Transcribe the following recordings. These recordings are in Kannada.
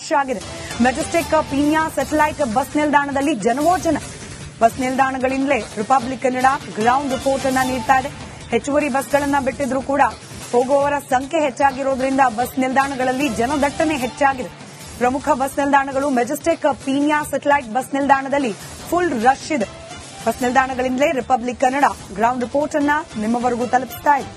ರಶ್ ಆಗಿದೆ. ಮೆಜೆಸ್ಟಿಕ್ ಪೀಣ್ಯ ಸ್ಯಾಟಲೈಟ್ ಬಸ್ ನಿಲ್ದಾಣದಲ್ಲಿ ಜನವೋ ಜನ. ಬಸ್ ನಿಲ್ದಾಣಗಳಿಂದಲೇ ರಿಪಬ್ಲಿಕ್ ಕನ್ನಡ ಗ್ರೌಂಡ್ ರಿಪೋರ್ಟ್ ಅನ್ನ ನೀಡ್ತಾ ಇದೆ. ಹೆಚ್ಚುವರಿ ಬಸ್ಗಳನ್ನ ಬಿಟ್ಟಿದ್ರೂ ಕೂಡ ಹೋಗುವವರ ಸಂಖ್ಯೆ ಹೆಚ್ಚಾಗಿರೋದ್ರಿಂದ ಬಸ್ ನಿಲ್ದಾಣಗಳಲ್ಲಿ ಜನದಟ್ಟಣೆ ಹೆಚ್ಚಾಗಿದೆ. ಪ್ರಮುಖ ಬಸ್ ನಿಲ್ದಾಣಗಳು ಮೆಜೆಸ್ಟಿಕ್ ಪೀಣ್ಯ ಸ್ಯಾಟಲೈಟ್ ಬಸ್ ನಿಲ್ದಾಣದಲ್ಲಿ ಫುಲ್ ರಶ್ ಇದೆ. ಬಸ್ ನಿಲ್ದಾಣಗಳಿಂದಲೇ ರಿಪಬ್ಲಿಕ್ ಕನ್ನಡ ಗ್ರೌಂಡ್ ರಿಪೋರ್ಟ್ ಅನ್ನ ನಿಮ್ಮವರೆಗೂ ತಲುಪಿಸ್ತಾ ಇದೆ.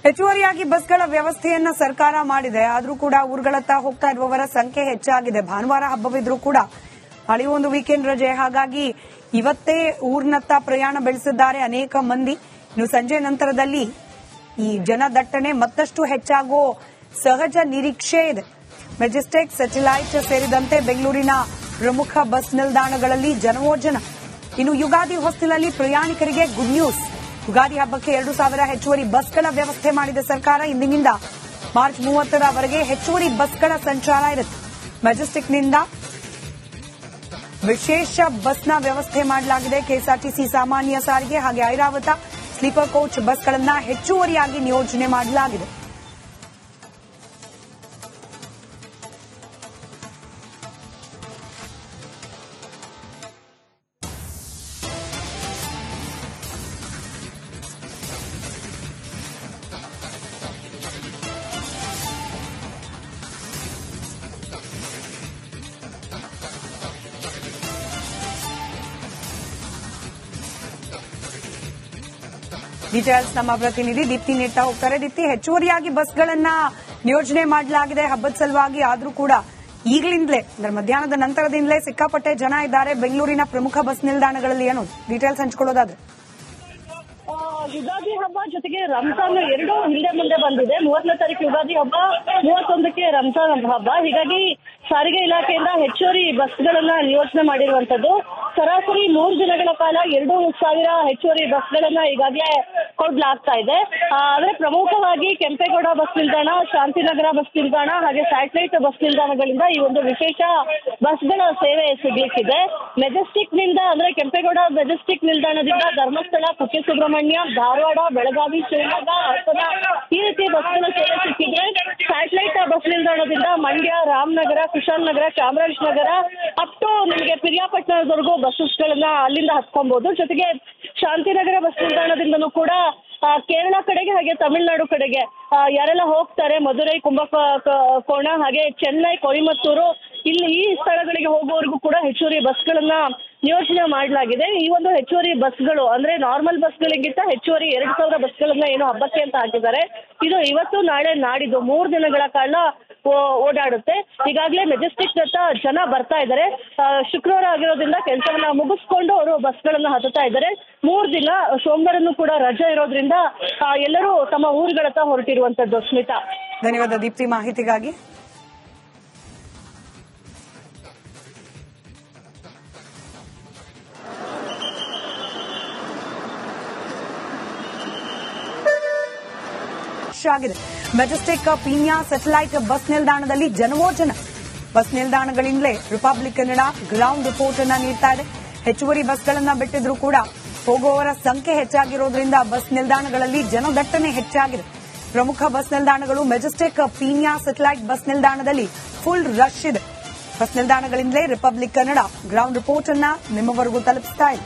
ಹೆಚ್ಚುವರಿಯಾಗಿ ಬಸ್ಗಳ ವ್ಯವಸ್ಥೆಯನ್ನ ಸರ್ಕಾರ ಮಾಡಿದೆ. ಆದರೂ ಕೂಡ ಊರುಗಳತ್ತ ಹೋಗ್ತಾ ಇರುವವರ ಸಂಖ್ಯೆ ಹೆಚ್ಚಾಗಿದೆ. ಭಾನುವಾರ ಹಬ್ಬವಿದ್ರೂ ಕೂಡ ಹಳಿ ಒಂದು ವೀಕೆಂಡ್ ರಜೆ, ಹಾಗಾಗಿ ಇವತ್ತೇ ಊರಿನತ್ತ ಪ್ರಯಾಣ ಬೆಳೆಸಿದ್ದಾರೆ ಅನೇಕ ಮಂದಿ. ಇನ್ನು ಸಂಜೆ ನಂತರದಲ್ಲಿ ಈ ಜನದಟ್ಟಣೆ ಮತ್ತಷ್ಟು ಹೆಚ್ಚಾಗುವ ಸಹಜ ನಿರೀಕ್ಷೆ ಇದೆ. ಮೆಜೆಸ್ಟಿಕ್, ಸ್ಯಾಟಲೈಟ್ ಸೇರಿದಂತೆ ಬೆಂಗಳೂರಿನ ಪ್ರಮುಖ ಬಸ್ ನಿಲ್ದಾಣಗಳಲ್ಲಿ ಜನವೋ ಜನ. ಇನ್ನು ಯುಗಾದಿ ಹೊಸ್ತಿಲಲ್ಲಿ ಪ್ರಯಾಣಿಕರಿಗೆ ಗುಡ್ ನ್ಯೂಸ್. ಯುಗಾದಿ ಹಬ್ಬಕ್ಕೆ 2,000 ಹೆಚ್ಚುವರಿ ಬಸ್ಗಳ ವ್ಯವಸ್ಥೆ ಮಾಡಿದ ಸರ್ಕಾರ. ಇಂದಿನಿಂದ ಮಾರ್ಚ್ 30ರವರೆಗೆ ಹೆಚ್ಚುವರಿ ಬಸ್ಗಳ ಸಂಚಾರ ಇರುತ್ತೆ. ಮೆಜೆಸ್ಟಿಕ್ನಿಂದ ವಿಶೇಷ ಬಸ್ನ ವ್ಯವಸ್ಥೆ ಮಾಡಲಾಗಿದೆ. ಕೆಎಸ್ಆರ್ಟಿಸಿ ಸಾಮಾನ್ಯ ಸಾರಿಗೆ ಹಾಗೆ ಐರಾವತ ಸ್ಲೀಪರ್ ಕೋಚ್ ಬಸ್ಗಳನ್ನ ಹೆಚ್ಚುವರಿಯಾಗಿ ನಿಯೋಜನೆ ಮಾಡಲಾಗಿದೆ. ಡೀಟೇಲ್ಸ್ ನಮ್ಮ ಪ್ರತಿನಿಧಿ ದೀಪ್ತಿ ನೀಡ್ತಾ ಹೋಗ್ತಾರೆ. ದೀಪ್ತಿ, ಹೆಚ್ಚುವರಿಯಾಗಿ ಬಸ್ಗಳನ್ನ ನಿಯೋಜನೆ ಮಾಡಲಾಗಿದೆ ಹಬ್ಬದ ಸಲುವಾಗಿ. ಆದ್ರೂ ಕೂಡ ಈಗಲಿಂದಲೇ ಅಂದ್ರೆ ಮಧ್ಯಾಹ್ನದ ನಂತರದಿಂದಲೇ ಸಿಕ್ಕಾಪಟ್ಟೆ ಜನ ಇದ್ದಾರೆ ಬೆಂಗಳೂರಿನ ಪ್ರಮುಖ ಬಸ್ ನಿಲ್ದಾಣಗಳಲ್ಲಿ. ಏನು ಡೀಟೇಲ್ಸ್ ಹಂಚಿಕೊಳ್ಳೋದಾದ್ರೆ? ಯುಗಾದಿ ಹಬ್ಬ ಜೊತೆಗೆ ರಂಜಾನ್ ಎರಡೂ ಹಿಂದೆ ಮುಂದೆ ಬಂದಿದೆ. 30ನೇ ತಾರೀಕು ಯುಗಾದಿ ಹಬ್ಬ, 31ಕ್ಕೆ ರಂಜಾನ್ ಹಬ್ಬ. ಹೀಗಾಗಿ ಸಾರಿಗೆ ಇಲಾಖೆಯಿಂದ ಹೆಚ್ಚುವರಿ ಬಸ್ಗಳನ್ನ ನಿಯೋಜನೆ ಮಾಡಿರುವಂತದ್ದು. ಸರಾಸರಿ 3 ದಿನಗಳ ಕಾಲ 2,000 ಹೆಚ್ಚುವರಿ ಬಸ್ಗಳನ್ನ ಈಗಾಗಲೇ ಕೊಡ್ಲಾಗ್ತಾ ಇದೆ. ಆದ್ರೆ ಪ್ರಮುಖವಾಗಿ ಕೆಂಪೇಗೌಡ ಬಸ್ ನಿಲ್ದಾಣ, ಶಾಂತಿನಗರ ಬಸ್ ನಿಲ್ದಾಣ ಹಾಗೆ ಸ್ಯಾಟಲೈಟ್ ಬಸ್ ನಿಲ್ದಾಣಗಳಿಂದ ಈ ಒಂದು ವಿಶೇಷ ಬಸ್ಗಳ ಸೇವೆ ಸಿಗ್ಲಿಕ್ಕಿದೆ. ಮೆಜೆಸ್ಟಿಕ್ ನಿಂದ ಅಂದ್ರೆ ಕೆಂಪೇಗೌಡ ಮೆಜೆಸ್ಟಿಕ್ ನಿಲ್ದಾಣದಿಂದ ಧರ್ಮಸ್ಥಳ, ಕುಕ್ಕೆ ಸುಬ್ರಹ್ಮಣ್ಯ, ಧಾರವಾಡ, ಬೆಳಗಾವಿ, ಶಿವಮೊಗ್ಗ, ಹಾಸನ ಈ ರೀತಿ ಬಸ್ಗಳ ಸೇವೆ ಸಿಕ್ಕಿದ್ರೆ, ಸ್ಯಾಟಲೈಟ್ ಬಸ್ ನಿಲ್ದಾಣದಿಂದ ಮಂಡ್ಯ, ರಾಮನಗರ, ಕುಶಾಲನಗರ, ಚಾಮರಾಜನಗರ ಅಪ್ ಟು ನಿಮಗೆ ಪಿರಿಯಾಪಟ್ಟಣದವರೆಗೂ ಬಸ್ಗಳನ್ನ ಅಲ್ಲಿಂದ ಹತ್ಕೊಬಹುದು. ಜೊತೆಗೆ ಶಾಂತಿನಗರ ಬಸ್ ನಿಲ್ದಾಣದಿಂದಲೂ ಕೂಡ ಕೇರಳ ಕಡೆಗೆ ಹಾಗೆ ತಮಿಳುನಾಡು ಕಡೆಗೆ ಯಾರೆಲ್ಲ ಹೋಗ್ತಾರೆ, ಮಧುರೈ, ಕುಂಭಕೋಣ ಹಾಗೆ ಚೆನ್ನೈ, ಕೊಯಮತ್ತೂರು ಈ ಸ್ಥಳಗಳಿಗೆ ಹೋಗುವವರೆಗೂ ಕೂಡ ಹೆಚ್ಚುವರಿ ಬಸ್ಗಳನ್ನ ನಿಯೋಜನೆ ಮಾಡಲಾಗಿದೆ. ಈ ಒಂದು ಹೆಚ್ಚುವರಿ ಬಸ್ಗಳು ಅಂದ್ರೆ ನಾರ್ಮಲ್ ಬಸ್ಗಳಿಗಿಂತ ಹೆಚ್ಚುವರಿ 2,000 ಬಸ್ಗಳನ್ನ ಏನು ಹಬ್ಬಕ್ಕೆ ಅಂತ ಹಾಕಿದ್ದಾರೆ. ಇದು ಇವತ್ತು, ನಾಳೆ, ನಾಡಿದ್ದು 3 ದಿನಗಳ ಕಾಲ ಓಡಾಡುತ್ತೆ. ಈಗಾಗಲೇ ಮೆಜೆಸ್ಟಿಕ್ ಹತ್ತ ಜನ ಬರ್ತಾ ಇದ್ದಾರೆ. ಶುಕ್ರವಾರ ಆಗಿರೋದ್ರಿಂದ ಕೆಲಸವನ್ನ ಮುಗಿಸ್ಕೊಂಡು ಅವರು ಬಸ್ಗಳನ್ನ ಹತ್ತುತ್ತಾ ಇದ್ದಾರೆ. 3 ದಿನ ಸೋಮವಾರನೂ ಕೂಡ ರಜೆ ಇರೋದ್ರಿಂದ ಎಲ್ಲರೂ ತಮ್ಮ ಊರುಗಳತ್ತ ಹೊರಟಿರುವಂತದ್ದು. ಸ್ಮಿತಾ, ಧನ್ಯವಾದ ದೀಪ್ತಿ ಮಾಹಿತಿಗಾಗಿ. ಆಗಿದೆ. ಮೆಜೆಸ್ಟಿಕ್ ಪೀಣ್ಯ ಸ್ಯಾಟಲೈಟ್ ಬಸ್ ನಿಲ್ದಾಣದಲ್ಲಿ ಜನವೋ ಜನ. ಬಸ್ ನಿಲ್ದಾಣಗಳಿಂದಲೇ ರಿಪಬ್ಲಿಕ್ ಕನ್ನಡ ಗ್ರೌಂಡ್ ರಿಪೋರ್ಟ್ ಅನ್ನ ನೀಡ್ತಾ ಇದೆ. ಹೆಚ್ಚುವರಿ ಬಸ್ಗಳನ್ನ ಬಿಟ್ಟಿದ್ರೂ ಕೂಡ ಹೋಗುವವರ ಸಂಖ್ಯೆ ಹೆಚ್ಚಾಗಿರೋದ್ರಿಂದ ಬಸ್ ನಿಲ್ದಾಣಗಳಲ್ಲಿ ಜನದಟ್ಟಣೆ ಹೆಚ್ಚಾಗಿದೆ. ಪ್ರಮುಖ ಬಸ್ ನಿಲ್ದಾಣಗಳು ಮೆಜೆಸ್ಟಿಕ್ ಪೀಣ್ಯ ಸ್ಯಾಟಲೈಟ್ ಬಸ್ ನಿಲ್ದಾಣದಲ್ಲಿ ಫುಲ್ ರಶ್ ಇದೆ. ಬಸ್ ನಿಲ್ದಾಣಗಳಿಂದಲೇ ರಿಪಬ್ಲಿಕ್ ಕನ್ನಡ ಗ್ರೌಂಡ್ ರಿಪೋರ್ಟ್ ಅನ್ನ ನಿಮ್ಮವರೆಗೂ ತಲುಪಿಸ್ತಾ ಇದೆ.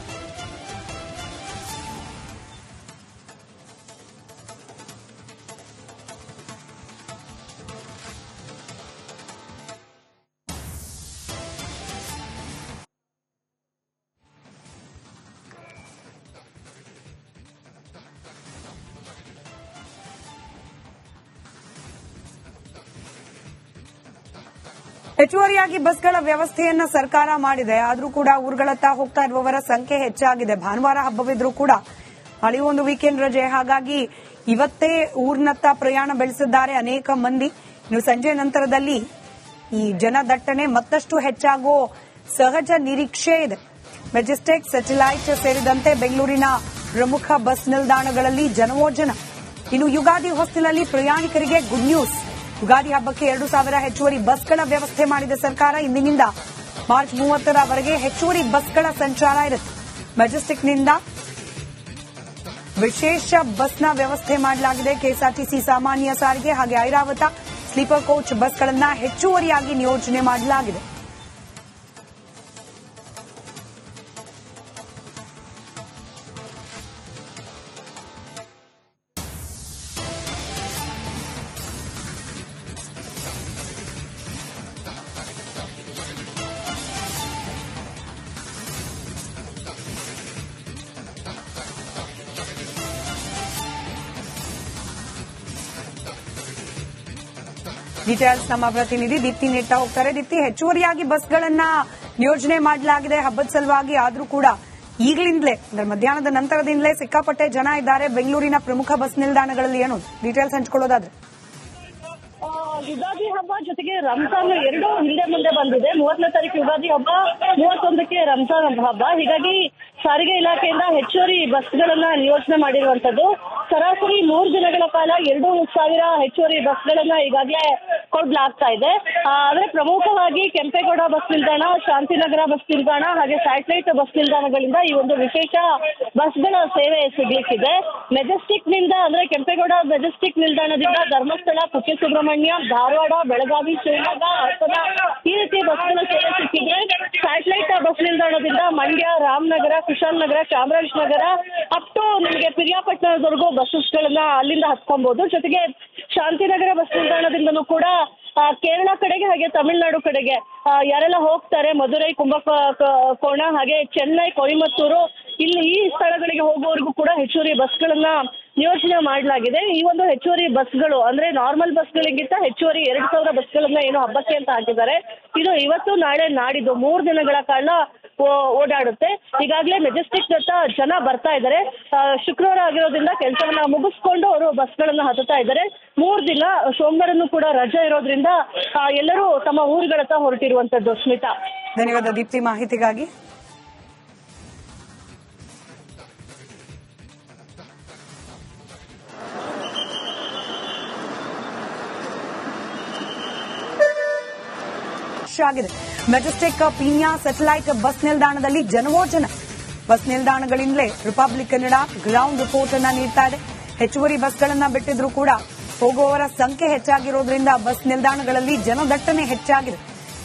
ಹೆಚ್ಚುವರಿಯಾಗಿ ಬಸ್ಗಳ ವ್ಯವಸ್ಥೆಯನ್ನ ಸರ್ಕಾರ ಮಾಡಿದೆ. ಆದರೂ ಕೂಡ ಊರುಗಳತ್ತ ಹೋಗ್ತಾ ಇರುವವರ ಸಂಖ್ಯೆ ಹೆಚ್ಚಾಗಿದೆ. ಭಾನುವಾರ ಹಬ್ಬವಿದ್ರೂ ಕೂಡ ಹಳಿ ಒಂದು ವೀಕೆಂಡ್ ರಜೆ, ಹಾಗಾಗಿ ಇವತ್ತೇ ಊರಿನತ್ತ ಪ್ರಯಾಣ ಬೆಳೆಸಿದ್ದಾರೆ ಅನೇಕ ಮಂದಿ. ಇನ್ನು ಸಂಜೆ ನಂತರದಲ್ಲಿ ಈ ಜನದಟ್ಟಣೆ ಮತ್ತಷ್ಟು ಹೆಚ್ಚಾಗುವ ಸಹಜ ನಿರೀಕ್ಷೆ ಇದೆ. ಮೆಜೆಸ್ಟಿಕ್, ಸ್ಯಾಟಲೈಟ್ ಸೇರಿದಂತೆ ಬೆಂಗಳೂರಿನ ಪ್ರಮುಖ ಬಸ್ ನಿಲ್ದಾಣಗಳಲ್ಲಿ ಜನವೋ ಜನ. ಇನ್ನು ಯುಗಾದಿ ಹೊಸ್ತಿಲಲ್ಲಿ ಪ್ರಯಾಣಿಕರಿಗೆ ಗುಡ್ ನ್ಯೂಸ್. ಯುಗಾದಿ ಹಬ್ಬಕ್ಕೆ 2,000 ಹೆಚ್ಚುವರಿ ಬಸ್ಗಳ ವ್ಯವಸ್ಥೆ ಮಾಡಿದ ಸರ್ಕಾರ. ಇಂದಿನಿಂದ ಮಾರ್ಚ್ 30ರವರೆಗೆ ಹೆಚ್ಚುವರಿ ಬಸ್ಗಳ ಸಂಚಾರ ಇರುತ್ತೆ. ಮೆಜೆಸ್ಟಿಕ್ನಿಂದ ವಿಶೇಷ ಬಸ್ನ ವ್ಯವಸ್ಥೆ ಮಾಡಲಾಗಿದೆ. ಕೆಎಸ್ಆರ್ಟಿಸಿ ಸಾಮಾನ್ಯ ಸಾರಿಗೆ ಹಾಗೆ ಐರಾವತ ಸ್ಲೀಪರ್ ಕೋಚ್ ಬಸ್ಗಳನ್ನು ಹೆಚ್ಚುವರಿಯಾಗಿ ನಿಯೋಜನೆ ಮಾಡಲಾಗಿದೆ. ಡೀಟೇಲ್ಸ್ ನಮ್ಮ ಪ್ರತಿನಿಧಿ ದೀಪ್ತಿ ನೀಡ್ತಾ ಹೋಗ್ತಾರೆ. ದೀಪ್ತಿ, ಹೆಚ್ಚುವರಿಯಾಗಿ ಬಸ್ಗಳನ್ನ ನಿಯೋಜನೆ ಮಾಡಲಾಗಿದೆ ಹಬ್ಬದ ಸಲುವಾಗಿ. ಆದ್ರೂ ಕೂಡ ಈಗಲಿಂದಲೇ ಅಂದ್ರೆ ಮಧ್ಯಾಹ್ನದ ನಂತರದಿಂದಲೇ ಸಿಕ್ಕಾಪಟ್ಟೆ ಜನ ಇದ್ದಾರೆ ಬೆಂಗಳೂರಿನ ಪ್ರಮುಖ ಬಸ್ ನಿಲ್ದಾಣಗಳಲ್ಲಿ. ಏನು ಡೀಟೇಲ್ಸ್ ಹಂಚ್ಕೊಳ್ಳೋದಾದ್ರೆ? ಯುಗಾದಿ ಹಬ್ಬ ಜೊತೆಗೆ ರಂಜಾನ್ ಎರಡು ಹಿಂದೆ ಮುಂದೆ ಬಂದಿದೆ. 30ನೇ ತಾರೀಕು ಯುಗಾದಿ ಹಬ್ಬ, 31ಕ್ಕೆ ರಂಜಾನ್ ಹಬ್ಬ. ಹೀಗಾಗಿ ಸಾರಿಗೆ ಇಲಾಖೆಯಿಂದ ಹೆಚ್ಚುವರಿ ಬಸ್ಗಳನ್ನ ನಿಯೋಜನೆ ಮಾಡಿರುವಂತದ್ದು. ಸರಾಸರಿ 3 ದಿನಗಳ ಕಾಲ 2,000 ಹೆಚ್ಚುವರಿ ಬಸ್ಗಳನ್ನ ಈಗಾಗಲೇ ಕೊಡ್ಲಾಗ್ತಾ ಇದೆ. ಆದ್ರೆ ಪ್ರಮುಖವಾಗಿ ಕೆಂಪೇಗೌಡ ಬಸ್ ನಿಲ್ದಾಣ, ಶಾಂತಿನಗರ ಬಸ್ ನಿಲ್ದಾಣ ಹಾಗೆ ಸ್ಯಾಟಲೈಟ್ ಬಸ್ ನಿಲ್ದಾಣಗಳಿಂದ ಈ ಒಂದು ವಿಶೇಷ ಬಸ್ಗಳ ಸೇವೆ ಸಿಗ್ಲಿಕ್ಕಿದೆ. ಮೆಜೆಸ್ಟಿಕ್ ನಿಂದ ಅಂದ್ರೆ ಕೆಂಪೇಗೌಡ ಮೆಜೆಸ್ಟಿಕ್ ನಿಲ್ದಾಣದಿಂದ ಧರ್ಮಸ್ಥಳ, ಕುಕ್ಕೆ ಸುಬ್ರಹ್ಮಣ್ಯ, ಧಾರವಾಡ, ಬೆಳಗಾವಿ, ಶಿವಮೊಗ್ಗ, ಹಾಸನ ಈ ರೀತಿ ಬಸ್ಗಳ ಸೇವೆ ಸಿಕ್ಕಿದೆ. ಸ್ಯಾಟಲೈಟ್ ಬಸ್ ನಿಲ್ದಾಣದಿಂದ ಮಂಡ್ಯ, ರಾಮನಗರ, ಕುಶಾಲನಗರ, ಚಾಮರಾಜನಗರ ಅಪ್ ಟು ನಿಮಗೆ ಪಿರಿಯಾಪಟ್ಟಣದವರೆಗೂ ಬಸ್ಗಳನ್ನ ಅಲ್ಲಿಂದ ಹತ್ಕೊಬಹುದು. ಜೊತೆಗೆ ಶಾಂತಿನಗರ ಬಸ್ ನಿಲ್ದಾಣದಿಂದನೂ ಕೂಡ ಕೇರಳ ಕಡೆಗೆ ಹಾಗೆ ತಮಿಳುನಾಡು ಕಡೆಗೆ ಯಾರೆಲ್ಲ ಹೋಗ್ತಾರೆ, ಮಧುರೈ, ಕುಂಭಕೋಣ ಹಾಗೆ ಚೆನ್ನೈ, ಕೊಯಮತ್ತೂರು ಈ ಸ್ಥಳಗಳಿಗೆ ಹೋಗುವವರೆಗೂ ಕೂಡ ಹೆಚ್ಚುವರಿ ಬಸ್ಗಳನ್ನ ನಿಯೋಜನೆ ಮಾಡಲಾಗಿದೆ. ಈ ಒಂದು ಹೆಚ್ಚುವರಿ ಬಸ್ಗಳು ಅಂದ್ರೆ ನಾರ್ಮಲ್ ಬಸ್ಗಳಿಗಿಂತ ಹೆಚ್ಚುವರಿ 2,000 ಬಸ್ಗಳನ್ನ ಏನು ಹಬ್ಬಕ್ಕೆ ಅಂತ ಹಾಕಿದ್ದಾರೆ. ಇದು ಇವತ್ತು, ನಾಳೆ, ನಾಡಿದ್ದು 3 ದಿನಗಳ ಕಾಲ ಓಡಾಡುತ್ತೆ. ಈಗಾಗಲೇ ಮೆಜೆಸ್ಟಿಕ್ ಜೊತೆ ಜನ ಬರ್ತಾ ಇದ್ದಾರೆ. ಶುಕ್ರವಾರ ಆಗಿರೋದ್ರಿಂದ ಕೆಲಸವನ್ನ ಮುಗಿಸ್ಕೊಂಡು ಅವರು ಬಸ್ಗಳನ್ನ ಹತ್ತುತ್ತಾ ಇದ್ದಾರೆ. 3 ದಿನ ಸೋಮವಾರನೂ ಕೂಡ ರಜೆ ಇರೋದ್ರಿಂದ ಎಲ್ಲರೂ ತಮ್ಮ ಊರುಗಳತ್ತ ಹೊರಟಿರುವಂತದ್ದು. ಸ್ಮಿತಾ, ಧನ್ಯವಾದ ದೀಪ್ತಿ ಮಾಹಿತಿಗಾಗಿ. ಆಗಿದೆ. ಮೆಜೆಸ್ಟಿಕ್, ಪೀಣ್ಯ, ಸ್ಯಾಟಲೈಟ್ ಬಸ್ ನಿಲ್ದಾಣದಲ್ಲಿ ಜನವೋ ಜನ. ಬಸ್ ನಿಲ್ದಾಣಗಳಿಂದಲೇ ರಿಪಬ್ಲಿಕ್ ಕನ್ನಡ ಗ್ರೌಂಡ್ ರಿಪೋರ್ಟ್ ಅನ್ನ ನೀಡ್ತಾ ಇದೆ. ಹೆಚ್ಚುವರಿ ಬಸ್ಗಳನ್ನ ಬಿಟ್ಟಿದ್ರೂ ಕೂಡ ಹೋಗುವವರ ಸಂಖ್ಯೆ ಹೆಚ್ಚಾಗಿರೋದ್ರಿಂದ ಬಸ್ ನಿಲ್ದಾಣಗಳಲ್ಲಿ ಜನದಟ್ಟಣೆ ಹೆಚ್ಚಾಗಿದೆ.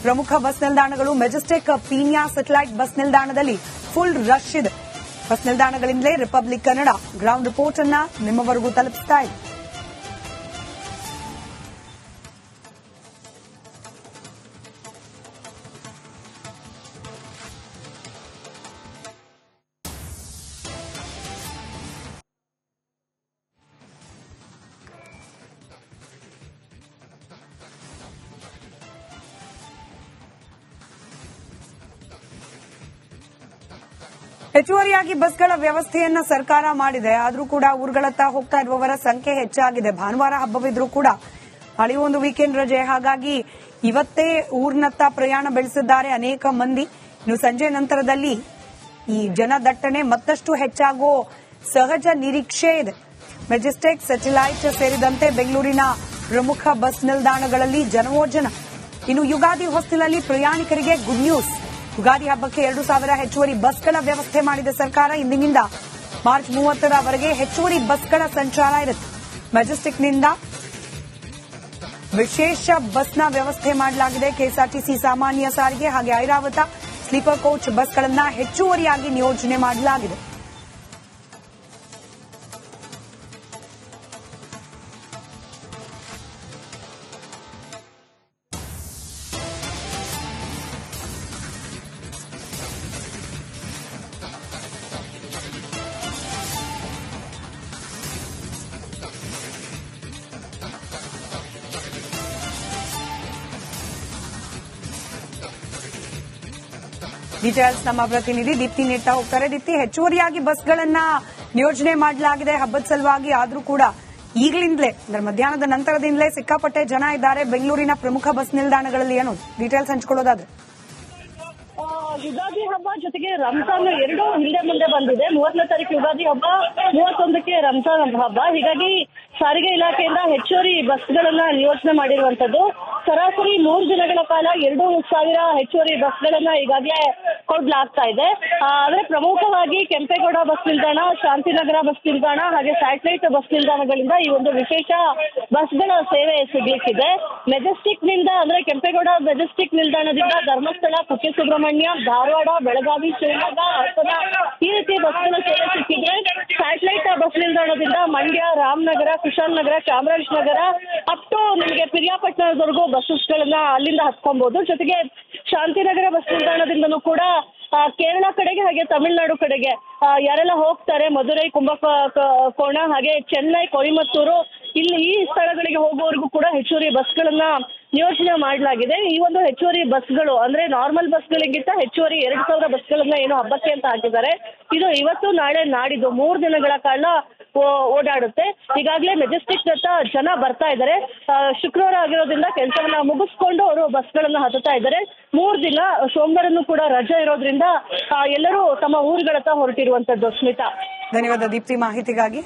ಪ್ರಮುಖ ಬಸ್ ನಿಲ್ದಾಣಗಳು ಮೆಜೆಸ್ಟಿಕ್, ಪೀಣ್ಯ, ಸ್ಯಾಟಲೈಟ್ ಬಸ್ ನಿಲ್ದಾಣದಲ್ಲಿ ಫುಲ್ ರಶ್ ಇದೆ. ಬಸ್ ನಿಲ್ದಾಣಗಳಿಂದಲೇ ರಿಪಬ್ಲಿಕ್ ಕನ್ನಡ ಗ್ರೌಂಡ್ ರಿಪೋರ್ಟ್ ಅನ್ನ ನಿಮ್ಮವರೆಗೂ ತಲುಪಿಸ್ತಾ ಇದೆ. ಹೆಚ್ಚುವರಿಯಾಗಿ ಬಸ್ಗಳ ವ್ಯವಸ್ಥೆಯನ್ನ ಸರ್ಕಾರ ಮಾಡಿದೆ. ಆದ್ರೂ ಕೂಡ ಊರುಗಳತ್ತ ಹೋಗ್ತಾ ಇರುವವರ ಸಂಖ್ಯೆ ಹೆಚ್ಚಾಗಿದೆ. ಭಾನುವಾರ ಹಬ್ಬವಿದ್ರೂ ಕೂಡ ಒಂದು ವೀಕೆಂಡ್ ರಜೆ, ಹಾಗಾಗಿ ಇವತ್ತೇ ಊರಿನತ್ತ ಪ್ರಯಾಣ ಬೆಳೆಸಿದ್ದಾರೆ ಅನೇಕ ಮಂದಿ. ಇನ್ನು ಸಂಜೆ ನಂತರದಲ್ಲಿ ಈ ಜನದಟ್ಟಣೆ ಮತ್ತಷ್ಟು ಹೆಚ್ಚಾಗುವ ಸಹಜ ನಿರೀಕ್ಷೆ ಇದೆ. ಮೆಜೆಸ್ಟಿಕ್, ಸ್ಯಾಟಲೈಟ್ ಸೇರಿದಂತೆ ಬೆಂಗಳೂರಿನ ಪ್ರಮುಖ ಬಸ್ ನಿಲ್ದಾಣಗಳಲ್ಲಿ ಜನವೋ ಜನ. ಇನ್ನು ಯುಗಾದಿ ಹೊಸ್ತಿಲಲ್ಲಿ ಪ್ರಯಾಣಿಕರಿಗೆ ಗುಡ್ ನ್ಯೂಸ್. ಯುಗಾದಿ ಹಬ್ಬಕ್ಕೆ 2,000 ಹೆಚ್ಚುವರಿ ಬಸ್ಗಳ ವ್ಯವಸ್ಥೆ ಮಾಡಿದ ಸರ್ಕಾರ. ಇಂದಿನಿಂದ ಮಾರ್ಚ್ 30ರವರೆಗೆ ಹೆಚ್ಚುವರಿ ಬಸ್ಗಳ ಸಂಚಾರ ಇರುತ್ತೆ. ಮೆಜೆಸ್ಟಿಕ್ನಿಂದ ವಿಶೇಷ ಬಸ್ನ ವ್ಯವಸ್ಥೆ ಮಾಡಲಾಗಿದೆ. ಕೆಎಸ್ಆರ್ಟಿಸಿ ಸಾಮಾನ್ಯ ಸಾರಿಗೆ ಹಾಗೆ ಐರಾವತ ಸ್ಲೀಪರ್ ಕೋಚ್ ಬಸ್ಗಳನ್ನ ಹೆಚ್ಚುವರಿಯಾಗಿ ನಿಯೋಜನೆ ಮಾಡಲಾಗಿದೆ. ಡೀಟೇಲ್ಸ್ ನಮ್ಮ ಪ್ರತಿನಿಧಿ ದೀಪ್ತಿ ನೀಡ್ತಾ ಹೋಗ್ತಾರೆ. ದೀಪ್ತಿ, ಹೆಚ್ಚುವರಿಯಾಗಿ ಬಸ್ಗಳನ್ನ ನಿಯೋಜನೆ ಮಾಡಲಾಗಿದೆ ಹಬ್ಬದ ಸಲುವಾಗಿ. ಆದ್ರೂ ಕೂಡ ಈಗಲಿಂದಲೇ ಅಂದ್ರೆ ಮಧ್ಯಾಹ್ನದ ನಂತರದಿಂದಲೇ ಸಿಕ್ಕಾಪಟ್ಟೆ ಜನ ಇದ್ದಾರೆ ಬೆಂಗಳೂರಿನ ಪ್ರಮುಖ ಬಸ್ ನಿಲ್ದಾಣಗಳಲ್ಲಿ. ಏನು ಡೀಟೇಲ್ಸ್ ಹಂಚ್ಕೊಳ್ಳೋದಾದ್ರೆ? ಯುಗಾದಿ ಹಬ್ಬ ಜೊತೆಗೆ ರಂಜಾನ್ ಎರಡು ಹಿಂದೆ ಮುಂದೆ ಬಂದಿದೆ. 30ನೇ ತಾರೀಕು ಯುಗಾದಿ ಹಬ್ಬ, 31ಕ್ಕೆ ರಂಜಾನ್ ಹಬ್ಬ. ಹೀಗಾಗಿ ಸಾರಿಗೆ ಇಲಾಖೆಯಿಂದ ಹೆಚ್ಚುವರಿ ಬಸ್ಗಳನ್ನ ನಿಯೋಜನೆ ಮಾಡಿರುವಂತದ್ದು. ಸರಾಸರಿ 3 ದಿನಗಳ ಕಾಲ 2,000 ಹೆಚ್ಚುವರಿ ಬಸ್ಗಳನ್ನ ಈಗಾಗಲೇ ಕೊಡ್ಲಾಗ್ತಾ ಇದೆ. ಆದ್ರೆ ಪ್ರಮುಖವಾಗಿ ಕೆಂಪೇಗೌಡ ಬಸ್ ನಿಲ್ದಾಣ, ಶಾಂತಿನಗರ ಬಸ್ ನಿಲ್ದಾಣ ಹಾಗೆ ಸ್ಯಾಟಲೈಟ್ ಬಸ್ ನಿಲ್ದಾಣಗಳಿಂದ ಈ ಒಂದು ವಿಶೇಷ ಬಸ್ಗಳ ಸೇವೆ ಸಿಗ್ಲಿಕ್ಕಿದೆ. ಮೆಜೆಸ್ಟಿಕ್ ನಿಂದ ಅಂದ್ರೆ ಕೆಂಪೇಗೌಡ ಮೆಜೆಸ್ಟಿಕ್ ನಿಲ್ದಾಣದಿಂದ ಧರ್ಮಸ್ಥಳ, ಕುಕ್ಕೆ ಸುಬ್ರಹ್ಮಣ್ಯ, ಧಾರವಾಡ, ಬೆಳಗಾವಿ, ಶಿವಮೊಗ್ಗ, ಹಾಸನ ಈ ರೀತಿ ಬಸ್ಗಳ ಸೇವೆ ಸಿಕ್ಕಿದ್ರೆ ಸ್ಯಾಟಲೈಟ್ ಬಸ್ ನಿಲ್ದಾಣದಿಂದ ಮಂಡ್ಯ, ರಾಮನಗರ, ಕುಶಾಲನಗರ, ಚಾಮರಾಜನಗರ ಅಪ್ ಟು ನಿಮಗೆ ಪಿರಿಯಾಪಟ್ಟಣದವರೆಗೂ ಬಸ್ಗಳನ್ನ ಅಲ್ಲಿಂದ ಹತ್ಕೊಬಹುದು. ಜೊತೆಗೆ ಶಾಂತಿನಗರ ಬಸ್ ನಿಲ್ದಾಣದಿಂದನೂ ಕೂಡ ಕೇರಳ ಕಡೆಗೆ ಹಾಗೆ ತಮಿಳುನಾಡು ಕಡೆಗೆ ಯಾರೆಲ್ಲ ಹೋಗ್ತಾರೆ ಮಧುರೈ, ಕುಂಭಕೋಣ ಹಾಗೆ ಚೆನ್ನೈ, ಕೊಯಮತ್ತೂರು ಈ ಸ್ಥಳಗಳಿಗೆ ಹೋಗುವವರೆಗೂ ಕೂಡ ಹೆಚ್ಚುವರಿ ಬಸ್ಗಳನ್ನ ನಿಯೋಜನೆ ಮಾಡಲಾಗಿದೆ. ಈ ಒಂದು ಹೆಚ್ಚುವರಿ ಬಸ್ಗಳು ಅಂದ್ರೆ ನಾರ್ಮಲ್ ಬಸ್ಗಳಿಗಿಂತ ಹೆಚ್ಚುವರಿ 2,000 ಬಸ್ಗಳನ್ನ ಏನು ಹಬ್ಬಕ್ಕೆ ಅಂತ ಹಾಕಿದ್ದಾರೆ. ಇದು ಇವತ್ತು, ನಾಳೆ, ನಾಡಿದ್ದು 3 ದಿನಗಳ ಕಾಲ ಓಡಾಡುತ್ತೆ. ಈಗಾಗಲೇ ಮೆಜೆಸ್ಟಿಕ್ ಹತ್ತ ಜನ ಬರ್ತಾ ಇದ್ದಾರೆ. ಶುಕ್ರವಾರ ಆಗಿರೋದ್ರಿಂದ ಕೆಲಸವನ್ನ ಮುಗಿಸ್ಕೊಂಡು ಅವರು ಬಸ್ಗಳನ್ನ ಹತ್ತುತ್ತಾ ಇದ್ದಾರೆ. 3 ದಿನ ಸೋಮವಾರನೂ ಕೂಡ ರಜೆ ಇರೋದ್ರಿಂದ ಎಲ್ಲರೂ ತಮ್ಮ ಊರುಗಳತ್ತ ಹೊರಟಿರುವಂತದ್ದು. ಸ್ಮಿತಾ, ಧನ್ಯವಾದ ದೀಪ್ತಿ ಮಾಹಿತಿಗಾಗಿ.